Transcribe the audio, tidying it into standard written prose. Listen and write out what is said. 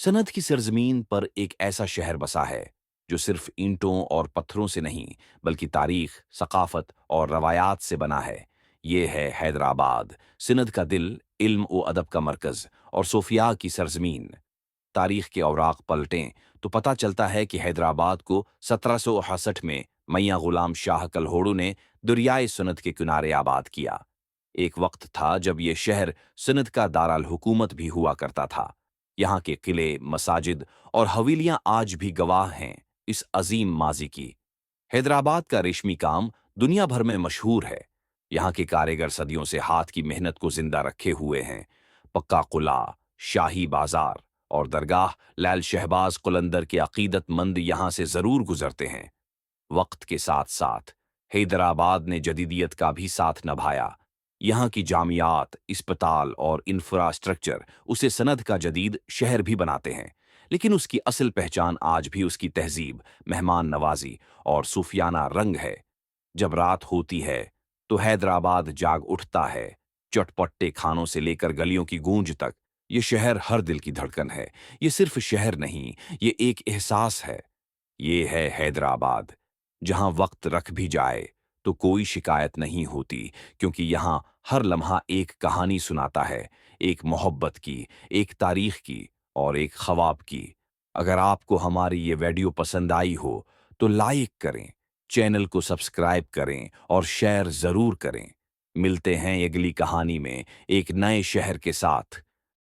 सनद की सरजमीन पर एक ऐसा शहर बसा है जो सिर्फ ईंटों और पत्थरों से नहीं बल्कि तारीख, सकाफत और रवायात से बना है। ये है हैदराबाद, सिनद का दिल, इल्म व अदब का मरकज और सोफिया की सरजमीन। तारीख के औराक पलटें तो पता चलता है कि हैदराबाद को 1768 में मैयां गुलाम शाह कलहोड़ू ने दरियाए सुनद के किनारे आबाद किया। एक वक्त था जब यह शहर सिंध का दाराल हुकूमत भी हुआ करता था। यहाँ के किले, मसाजिद और हवेलियां आज भी गवाह हैं इस अजीम माजी की। हैदराबाद का रेशमी काम दुनिया भर में मशहूर है। यहाँ के कारीगर सदियों से हाथ की मेहनत को जिंदा रखे हुए हैं। पक्का कुला, शाही बाजार और दरगाह लाल शहबाज कुलंदर के अकीदतमंद यहाँ से जरूर गुजरते हैं। वक्त के साथ साथ हैदराबाद ने जदीदियत का भी साथ निभाया। यहाँ की जामियात, अस्पताल और इंफ्रास्ट्रक्चर उसे सनद का जदीद शहर भी बनाते हैं। लेकिन उसकी असल पहचान आज भी उसकी तहजीब, मेहमान नवाजी और सूफियाना रंग है। जब रात होती है तो हैदराबाद जाग उठता है। चटपटे खानों से लेकर गलियों की गूंज तक ये शहर हर दिल की धड़कन है। ये सिर्फ शहर नहीं, ये एक एहसास है। ये है हैदराबाद, जहां वक्त रख भी जाए तो कोई शिकायत नहीं होती, क्योंकि यहां हर लम्हा एक कहानी सुनाता है, एक मोहब्बत की, एक तारीख की और एक ख्वाब की। अगर आपको हमारी ये वीडियो पसंद आई हो तो लाइक करें, चैनल को सब्सक्राइब करें और शेयर जरूर करें। मिलते हैं अगली कहानी में एक नए शहर के साथ।